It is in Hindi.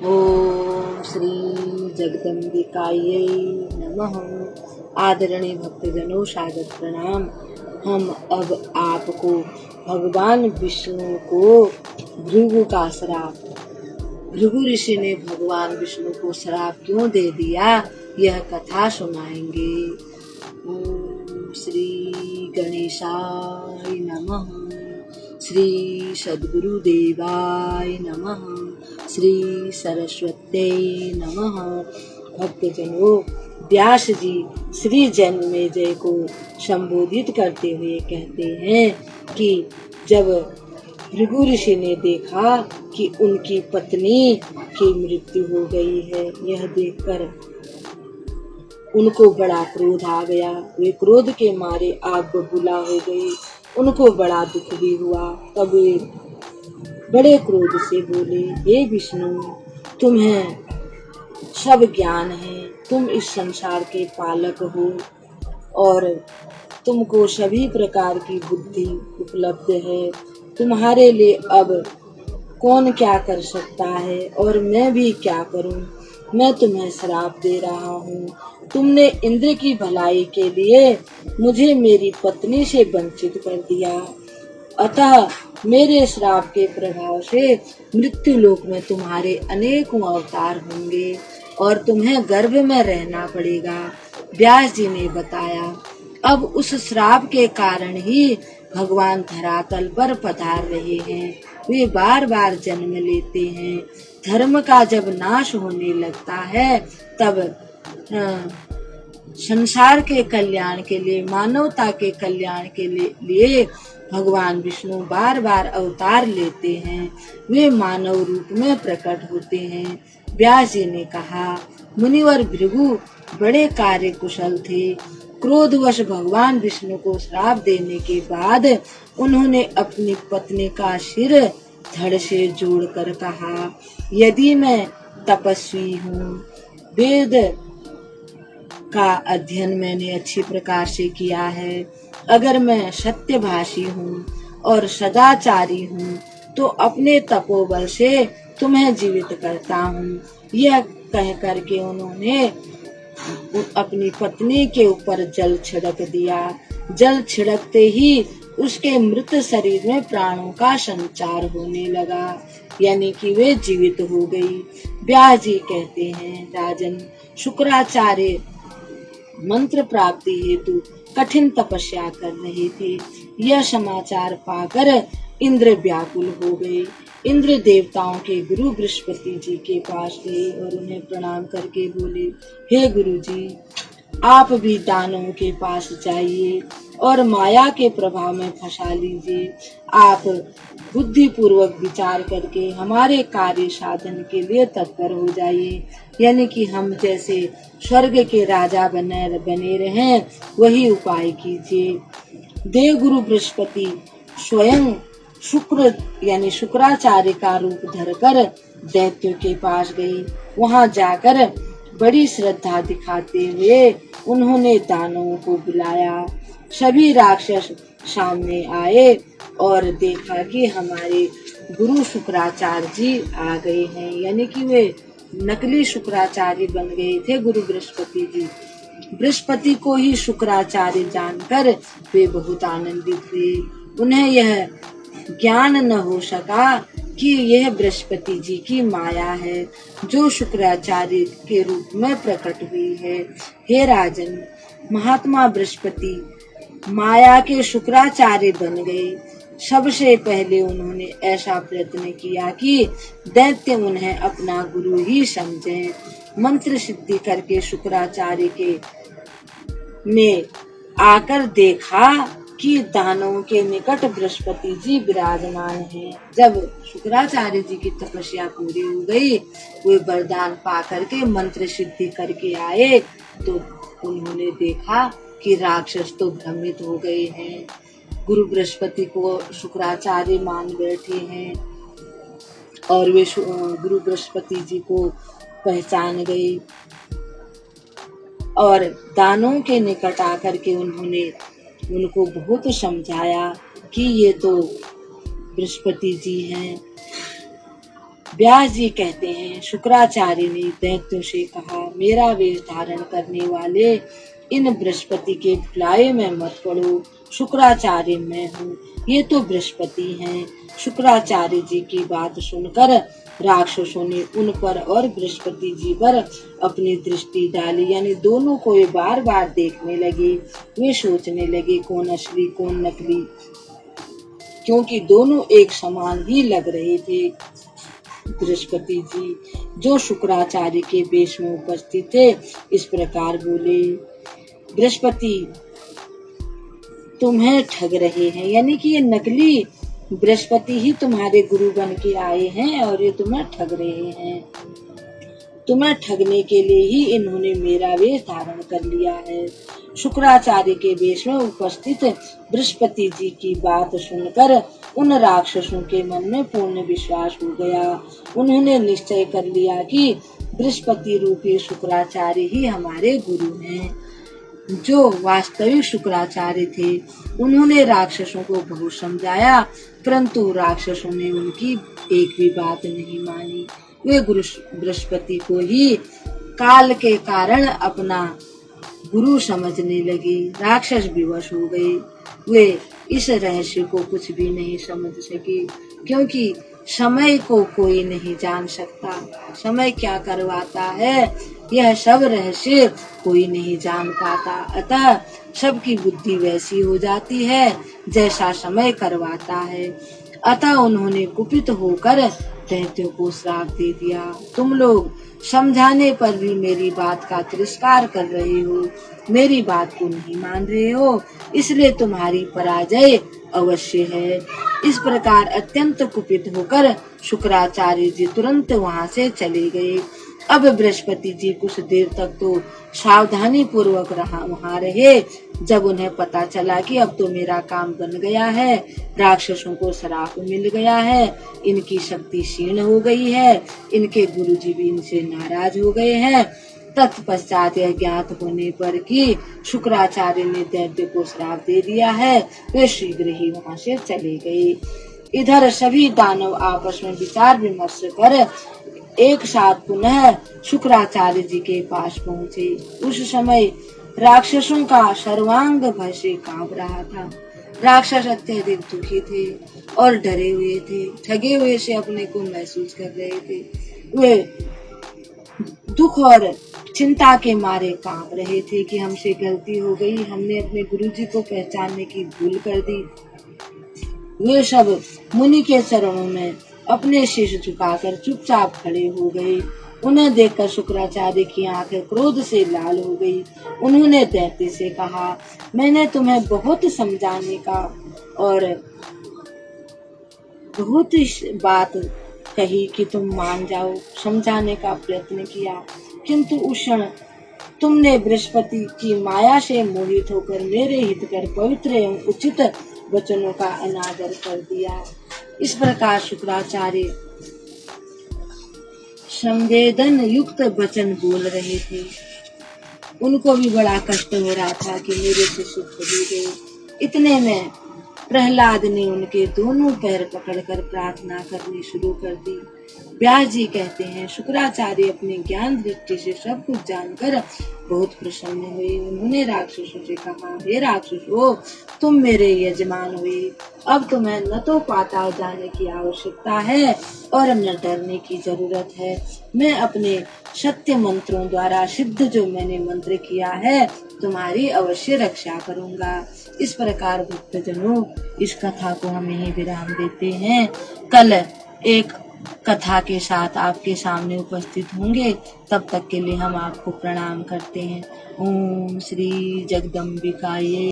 ओम श्री जगदम्बिकायै नमः। आदरणीय भक्तजनों, सादर प्रणाम। हम अब आपको भगवान विष्णु को भृगु का श्राप, भृगु ऋषि ने भगवान विष्णु को श्राप क्यों दे दिया, यह कथा सुनाएंगे। ओम श्री गणेशाय नमः। श्री सद्गुरु देवाय नमः। श्री सरस्वत्यै नमः। भक्तजनों, व्यास जी श्री जन्मेजय को संबोधित करते हुए कहते हैं कि जब भृगु ऋषि ने देखा कि उनकी पत्नी की मृत्यु हो गई है, यह देखकर उनको बड़ा क्रोध आ गया। वे क्रोध के मारे आग बबूला हो गई। उनको बड़ा दुख भी हुआ। तब वे बड़े क्रोध से बोले, हे विष्णु, तुम्हें सब ज्ञान है, तुम इस संसार के पालक हो और तुमको सभी प्रकार की बुद्धि उपलब्ध है। तुम्हारे लिए अब कौन क्या कर सकता है और मैं भी क्या करूं। मैं तुम्हें श्राप दे रहा हूँ। तुमने इंद्र की भलाई के लिए मुझे मेरी पत्नी से वंचित कर दिया, अतः मेरे श्राप के प्रभाव से मृत्यु लोक में तुम्हारे अनेकों अवतार होंगे और तुम्हें गर्भ में रहना पड़ेगा। व्यास जी ने बताया, अब उस श्राप के कारण ही भगवान धरातल पर पधार रहे हैं। वे बार बार जन्म लेते हैं। धर्म का जब नाश होने लगता है तब संसार के कल्याण के लिए, मानवता के कल्याण के लिए भगवान विष्णु बार बार अवतार लेते हैं। वे मानव रूप में प्रकट होते हैं। व्यास जी ने कहा, मुनिवर भृगु बड़े कार्य कुशल थे। क्रोधवश भगवान विष्णु को श्राप देने के बाद उन्होंने अपनी पत्नी का सिर धड़ से जोड़कर कहा, यदि मैं तपस्वी हूँ, वेद का अध्ययन मैंने अच्छी प्रकार से किया है, अगर मैं सत्यभाषी हूँ और सदाचारी हूँ, तो अपने तपोबल से तुम्हें जीवित करता हूँ। यह कह करके उन्होंने अपनी पत्नी के ऊपर जल छिड़क दिया। जल छिड़कते ही उसके मृत शरीर में प्राणों का संचार होने लगा, यानी कि वे जीवित हो गई। व्यास जी कहते हैं, राजन, शुक्राचार्य मंत्र प्राप्ति हेतु कठिन तपस्या कर रहे थे। यह समाचार पाकर इंद्र व्याकुल हो गए। इंद्र देवताओं के गुरु बृहस्पति जी के पास गए और उन्हें प्रणाम करके बोले, हे गुरु जी, आप भी दानवों के पास जाइए और माया के प्रभाव में फंसा लीजिए। आप बुद्धि पूर्वक विचार करके हमारे कार्य साधन के लिए तत्पर हो जाइए, यानी कि हम जैसे स्वर्ग के राजा बने रहें, वही उपाय कीजिए। देव गुरु बृहस्पति स्वयं शुक्र यानी शुक्राचार्य का रूप धरकर दैत्यों के पास गए। वहां जाकर बड़ी श्रद्धा दिखाते हुए उन्होंने दानवों को बुलाया। सभी राक्षस सामने आए और देखा कि हमारे गुरु शुक्राचार्य जी आ गए हैं, यानी कि वे नकली शुक्राचार्य बन गए थे गुरु बृहस्पति जी। बृहस्पति को ही शुक्राचार्य जानकर वे बहुत आनंदित हुए। उन्हें यह ज्ञान न हो सका कि यह बृहस्पति जी की माया है, जो शुक्राचार्य के रूप में प्रकट हुई है। हे राजन, महात्मा बृहस्पति माया के शुक्राचार्य बन गए। सबसे पहले उन्होंने ऐसा प्रयत्न किया कि दैत्य उन्हें अपना गुरु ही समझें। मंत्र सिद्धि करके शुक्राचार्य के ने आकर देखा कि दानवों के निकट बृहस्पति जी विराजमान हैं। जब शुक्राचार्य जी की तपस्या पूरी हो गई, वे वरदान पा करके मंत्र सिद्धि करके आए तो उन्होंने देखा कि राक्षस तो भ्रमित हो गए हैं। गुरु बृहस्पति को शुक्राचार्य मान बैठे हैं और वे गुरु बृहस्पति जी को पहचान गए और दानों के निकट आकर के उन्होंने उनको बहुत समझाया कि ये तो बृहस्पति जी हैं। व्यास जी कहते हैं, शुक्राचार्य ने दैत्यों से कहा, मेरा वेश धारण करने वाले इन बृहस्पति के बुलाए में मत पड़ो। शुक्राचार्य मैं हूँ, ये तो बृहस्पति हैं। शुक्राचार्य जी की बात सुनकर राक्षसों ने उन पर और बृहस्पति जी पर अपनी दृष्टि डाली, यानी दोनों को ये बार बार देखने लगे। वे सोचने लगे कौन असली कौन नकली, क्योंकि दोनों एक समान ही लग रहे थे। बृहस्पति जी जो शुक्राचार्य के वेश में उपस्थित थे इस प्रकार बोले, बृहस्पति तुम्हें ठग रहे हैं, यानी कि ये नकली बृहस्पति ही तुम्हारे गुरु बन के आए हैं और ये तुम्हें ठग रहे हैं। तुम्हें ठगने के लिए ही इन्होंने मेरा वेश धारण कर लिया है। शुक्राचार्य के वेश में उपस्थित बृहस्पति जी की बात सुनकर उन राक्षसों के मन में पूर्ण विश्वास हो गया। उन्होंने निश्चय कर लिया कि बृहस्पति रूपी शुक्राचार्य ही हमारे गुरु हैं। जो वास्तविक शुक्राचार्य थे, उन्होंने राक्षसों को बहुत समझाया, परंतु राक्षसों ने उनकी एक भी बात नहीं मानी। वे गुरु बृहस्पति को ही काल के कारण अपना गुरु समझने लगे। राक्षस विवश हो गए। वे इस रहस्य को कुछ भी नहीं समझ सके, क्योंकि समय को कोई नहीं जान सकता। समय क्या करवाता है, यह सब रहस्य कोई नहीं जान पाता। अतः सबकी बुद्धि वैसी हो जाती है जैसा समय करवाता है। अतः उन्होंने कुपित होकर दैत्यों को श्राप दे दिया। तुम लोग समझाने पर भी मेरी बात का तिरस्कार कर रहे हो, मेरी बात को नहीं मान रहे हो, इसलिए तुम्हारी पराजय अवश्य है। इस प्रकार अत्यंत कुपित होकर शुक्राचार्य जी तुरंत वहां से चले गए। अब बृहस्पति जी कुछ देर तक तो सावधानी पूर्वक वहां रहे। जब उन्हें पता चला कि अब तो मेरा काम बन गया है, राक्षसों को श्राप मिल गया है, इनकी शक्ति क्षीण हो गई है, इनके गुरुजी भी इनसे नाराज हो गए हैं, तत्पश्चात यह ज्ञात होने पर कि शुक्राचार्य ने दैत्य को श्राप दे दिया है, वे शीघ्र ही वहां से चले गए। इधर सभी दानव आपस में विचार विमर्श कर एक साथ पुनः शुक्राचार्य जी के पास पहुँचे। उस समय राक्षसों का सर्वांग भय से कांप रहा था। राक्षस अत्यधिक दुखी थे और डरे हुए थे, ठगे हुए से अपने को महसूस कर रहे थे। वे दुख और चिंता के मारे कांप रहे थे कि हमसे गलती हो गई, हमने अपने गुरुजी को पहचानने की भूल कर दी। वे सब मुनि के चरणों में अपने शीश झुकाकर चुपचाप खड़े हो गए। उन्हें देखकर शुक्राचार्य की आंखें क्रोध से लाल हो गई। उन्होंने दैत्य से कहा, मैंने तुम्हें बहुत समझाने का और बहुत बात कही कि तुम मान जाओ, समझाने का प्रयत्न किया, किंतु उस क्षण तुमने बृहस्पति की माया से मोहित होकर मेरे हितकर पवित्र एवं उचित वचनों का अनादर कर दिया। इस प्रकार शुक्राचार्य संवेदन युक्त वचन बोल रहे थे। उनको भी बड़ा कष्ट हो रहा था कि मेरे से सुख हो गए। इतने में प्रहलाद ने उनके दोनों पैर पकड़कर प्रार्थना करनी शुरू कर दी। व्यास जी कहते हैं, शुक्राचार्य अपने ज्ञान दृष्टि से सब कुछ जानकर बहुत प्रसन्न हुए। उन्होंने राक्षसों से कहा, हे राक्षसों, तुम मेरे यजमान हुए, अब तुम्हें न तो पाताल जाने की आवश्यकता है और न डरने की जरूरत है। मैं अपने सत्य मंत्रों द्वारा सिद्ध जो मैंने मंत्र किया है, तुम्हारी अवश्य रक्षा करूंगा। इस प्रकार भक्तजनों, इस कथा को हम यहीं विराम देते हैं। कल एक कथा के साथ आपके सामने उपस्थित होंगे। तब तक के लिए हम आपको प्रणाम करते हैं। ओम श्री जगदम्बिकाये